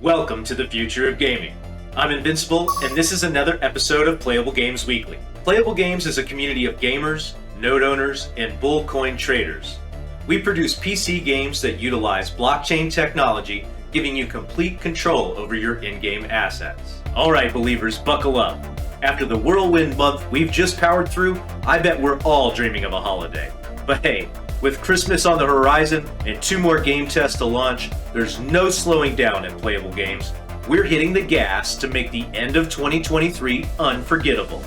Welcome to the future of gaming. I'm Invincible, and this is another episode of Playable Games Weekly. Playable Games is a community of gamers, node owners, and bull coin traders. We produce PC games that utilize blockchain technology, giving you complete control over your in-game assets. Alright believers, buckle up. After the whirlwind month we've just powered through, I bet we're all dreaming of a holiday. But hey, with Christmas on the horizon and 2 more game tests to launch, there's no slowing down at Playable Games. We're hitting the gas to make the end of 2023 unforgettable.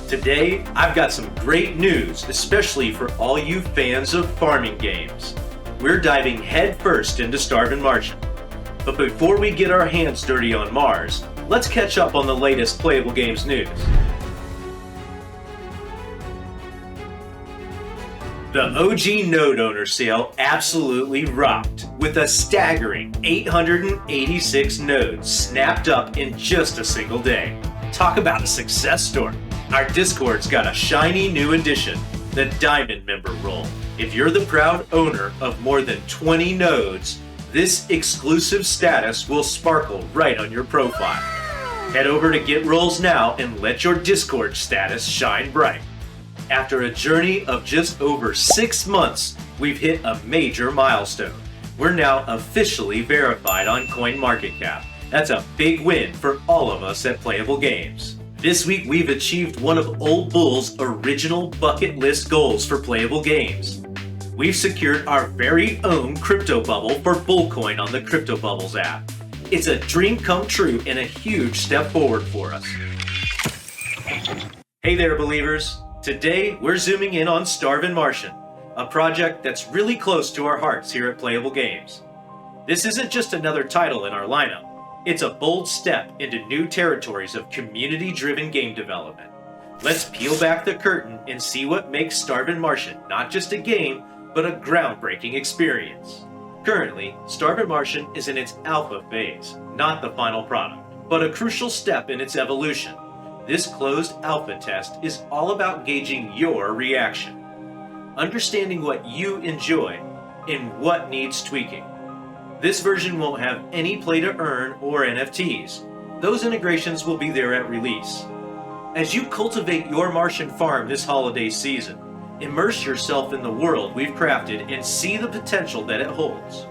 Today, I've got some great news, especially for all you fans of farming games. We're diving headfirst into Starvin Martian. But before we get our hands dirty on Mars, let's catch up on the latest Playable Games news. The OG Node Owner sale absolutely rocked, with a staggering 886 nodes snapped up in just a single day. Talk about a success story. Our Discord's got a shiny new addition, the Diamond Member role. If you're the proud owner of more than 20 nodes, this exclusive status will sparkle right on your profile. Head over to Get Roles now and let your Discord status shine bright. After a journey of just over 6 months, we've hit a major milestone. We're now officially verified on CoinMarketCap. That's a big win for all of us at Playable Games. This week we've achieved one of Old Bull's original bucket list goals for Playable Games. We've secured our very own crypto bubble for Bullcoin on the Crypto Bubbles app. It's a dream come true and a huge step forward for us. Hey there believers. Today, we're zooming in on Starvin Martian, a project that's really close to our hearts here at Playable Games. This isn't just another title in our lineup. It's a bold step into new territories of community-driven game development. Let's peel back the curtain and see what makes Starvin Martian not just a game, but a groundbreaking experience. Currently, Starvin Martian is in its alpha phase, not the final product, but a crucial step in its evolution. This closed alpha test is all about gauging your reaction, understanding what you enjoy and what needs tweaking. This version won't have any play to earn or NFTs. Those integrations will be there at release. As you cultivate your Martian farm this holiday season, immerse yourself in the world we've crafted and see the potential that it holds.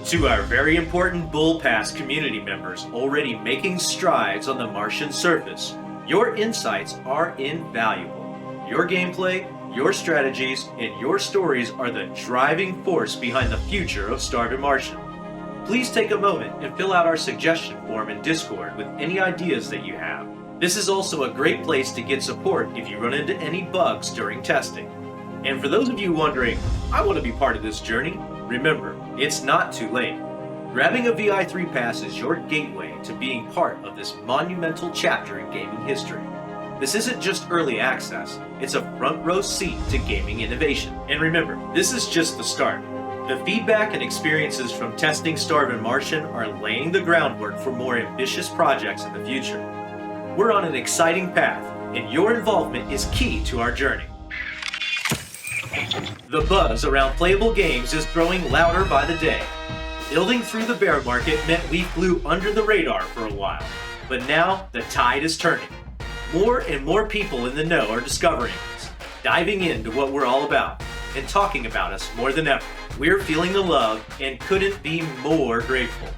To our very important Bull Pass community members already making strides on the Martian surface, your insights are invaluable. Your gameplay, your strategies, and your stories are the driving force behind the future of Starvin Martian. Please take a moment and fill out our suggestion form in Discord with any ideas that you have. This is also a great place to get support if you run into any bugs during testing. And for those of you wondering, I want to be part of this journey, remember, it's not too late. Grabbing a VI3 pass is your gateway to being part of this monumental chapter in gaming history. This isn't just early access, it's a front row seat to gaming innovation. And remember, this is just the start. The feedback and experiences from testing Starvin Martian are laying the groundwork for more ambitious projects in the future. We're on an exciting path, and your involvement is key to our journey. The buzz around Playable Games is growing louder by the day. Building through the bear market meant we flew under the radar for a while, but now the tide is turning. More and more people in the know are discovering us, diving into what we're all about, and talking about us more than ever. We're feeling the love and couldn't be more grateful.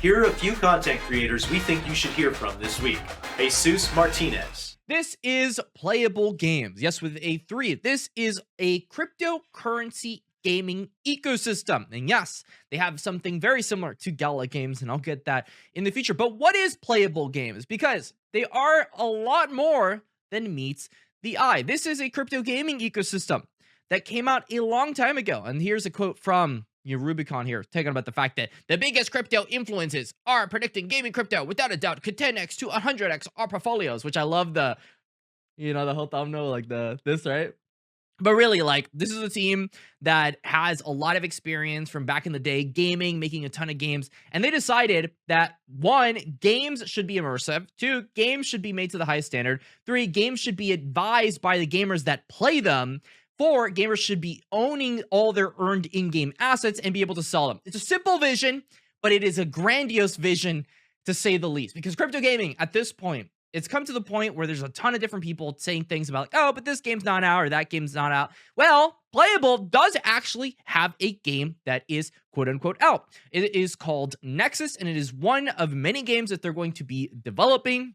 Here are a few content creators we think you should hear from this week. Jesus Martinez. This is Playable Games. Yes, with a 3. This is a cryptocurrency gaming ecosystem. And yes, they have something very similar to Gala Games, and I'll get that in the future. But what is Playable Games? Because they are a lot more than meets the eye. This is a crypto gaming ecosystem that came out a long time ago. And here's a quote from Rubicon here, talking about the fact that the biggest crypto influences are predicting gaming crypto without a doubt could 10x to 100x our portfolios, which I love the, the whole thumbnail, like this, right? But really, like, this is a team that has a lot of experience from back in the day, gaming, making a ton of games. And they decided that 1, games should be immersive. 2, games should be made to the highest standard. 3, games should be advised by the gamers that play them. 4, gamers should be owning all their earned in-game assets and be able to sell them. It's a simple vision, but it is a grandiose vision to say the least, because crypto gaming at this point, it's come to the point where there's a ton of different people saying things about, like, oh, but this game's not out or that game's not out. Well, Playable does actually have a game that is quote unquote out. It is called Nexus, and it is one of many games that they're going to be developing.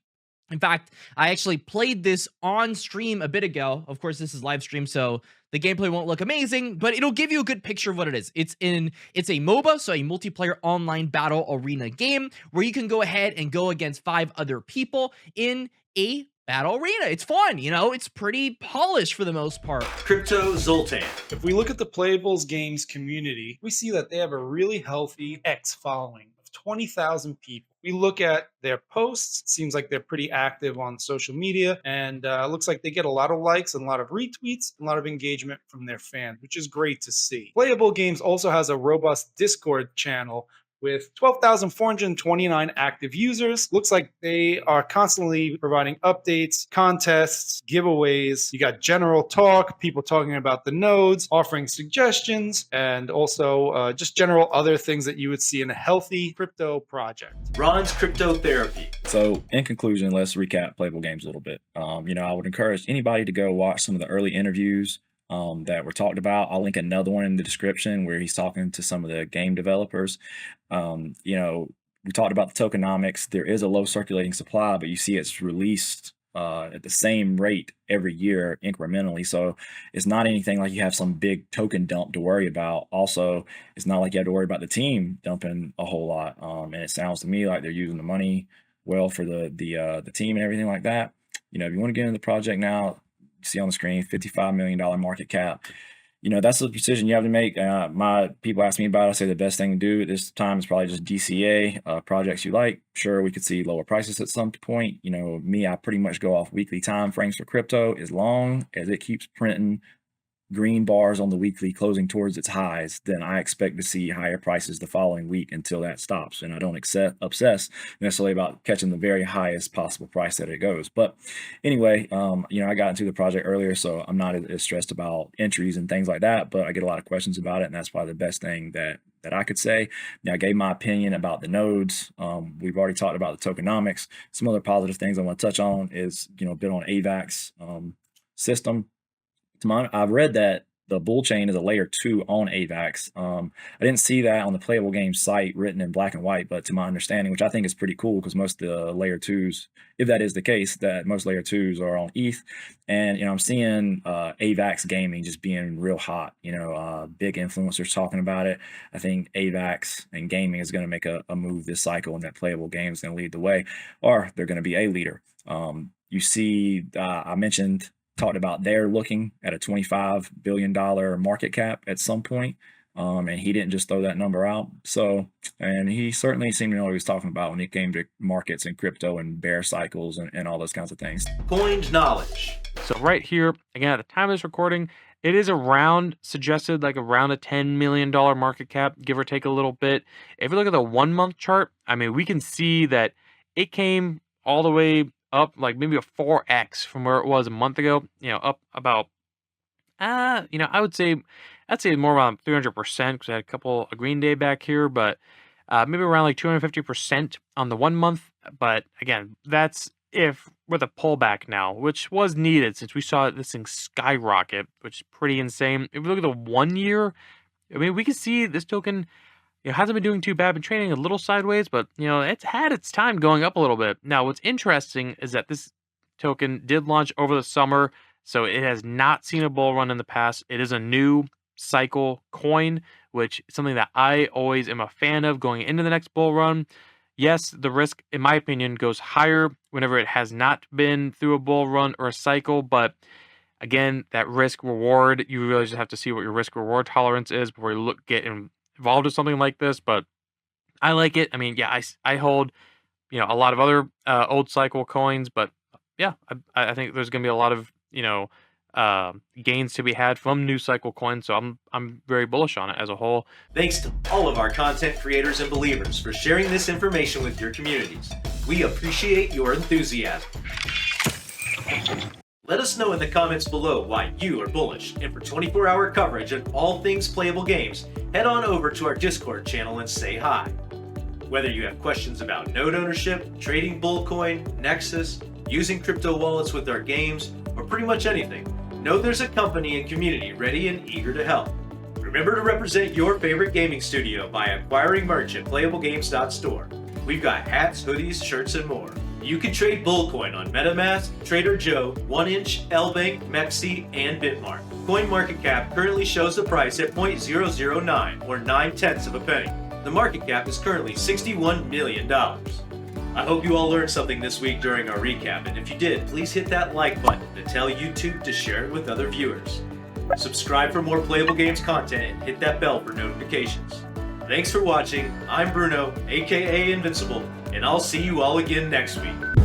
In fact, I actually played this on stream a bit ago. Of course, this is live stream, so the gameplay won't look amazing, but it'll give you a good picture of what it is. It's a MOBA, so a multiplayer online battle arena game where you can go ahead and go against 5 other people in a battle arena. It's fun, you know, it's pretty polished for the most part. Crypto Zoltan. If we look at the Playables Games community, we see that they have a really healthy X following of 20,000 people. We look at their posts, it seems like they're pretty active on social media, and looks like they get a lot of likes and a lot of retweets and a lot of engagement from their fans, which is great to see. Playable Games also has a robust Discord channel with 12,429 active users. Looks like they are constantly providing updates, contests, giveaways. You got general talk, people talking about the nodes, offering suggestions, and also just general other things that you would see in a healthy crypto project. Ron's Crypto Therapy. So in conclusion, let's recap Playable Games a little bit. I would encourage anybody to go watch some of the early interviews that were talked about. I'll link another one in the description where he's talking to some of the game developers. We talked about the tokenomics. There is a low circulating supply, but you see it's released at the same rate every year incrementally. So it's not anything like you have some big token dump to worry about. Also, it's not like you have to worry about the team dumping a whole lot. And it sounds to me like they're using the money well for the team and everything like that. If you want to get into the project now, you see on the screen, $55 million market cap. That's the decision you have to make. My people ask me about it. I say the best thing to do at this time is probably just DCA projects you like. Sure, we could see lower prices at some point. I pretty much go off weekly time frames for crypto. As long as it keeps printing green bars on the weekly closing towards its highs, then I expect to see higher prices the following week until that stops. And I don't obsess necessarily about catching the very highest possible price that it goes. But anyway, I got into the project earlier, so I'm not as stressed about entries and things like that, but I get a lot of questions about it, and that's probably the best thing that I could say. Now, I gave my opinion about the nodes. We've already talked about the tokenomics. Some other positive things I want to touch on is, a bit on AVAX system. I've read that the bull chain is a layer 2 on AVAX. I didn't see that on the Playable Games site written in black and white, but to my understanding, which I think is pretty cool, because most of the layer 2s, if that is the case, that most layer 2s are on ETH. And, I'm seeing AVAX gaming just being real hot, big influencers talking about it. I think AVAX and gaming is going to make a move this cycle, and that Playable Games is going to lead the way, or they're going to be a leader. You see, I talked about they're looking at a $25 billion market cap at some point. And he didn't just throw that number out. And he certainly seemed to know what he was talking about when it came to markets and crypto and bear cycles and all those kinds of things. Coined knowledge. So right here, again, at the time of this recording, it is suggested like around a $10 million market cap, give or take a little bit. If you look at the 1 month chart, we can see that it came all the way up like maybe a 4x from where it was a month ago, up about, I would say, more around 300%, because I had a Green Day back here, but maybe around like 250% on the 1 month. But again, that's if with a pullback now, which was needed since we saw this thing skyrocket, which is pretty insane. If we look at the 1 year, we can see this token, hasn't been doing too bad, been trading a little sideways, but, it's had its time going up a little bit. Now, what's interesting is that this token did launch over the summer, so it has not seen a bull run in the past. It is a new cycle coin, which is something that I always am a fan of going into the next bull run. Yes, the risk, in my opinion, goes higher whenever it has not been through a bull run or a cycle, but again, that risk reward, you really just have to see what your risk reward tolerance is before you get involved with something like this. But I like it. I hold a lot of other old cycle coins, but yeah, I think there's gonna be a lot of gains to be had from new cycle coins, so I'm very bullish on it as a whole. Thanks to all of our content creators and believers for sharing this information with your communities. We appreciate your enthusiasm. Let us know in the comments below why you are bullish, and for 24-hour coverage of all things Playable Games, head on over to our Discord channel and say hi. Whether you have questions about node ownership, trading Bullcoin, Nexus, using crypto wallets with our games, or pretty much anything, know there's a company and community ready and eager to help. Remember to represent your favorite gaming studio by acquiring merch at playablegames.store. We've got hats, hoodies, shirts, and more. You can trade Bullcoin on MetaMask, Trader Joe, 1inch, LBank, Mexi, and Bitmart. CoinMarketCap currently shows the price at 0.009 or 9/10 of a penny. The market cap is currently $61 million. I hope you all learned something this week during our recap, and if you did, please hit that like button to tell YouTube to share it with other viewers. Subscribe for more Playable Games content and hit that bell for notifications. Thanks for watching. I'm Bruno, aka Invincible, and I'll see you all again next week.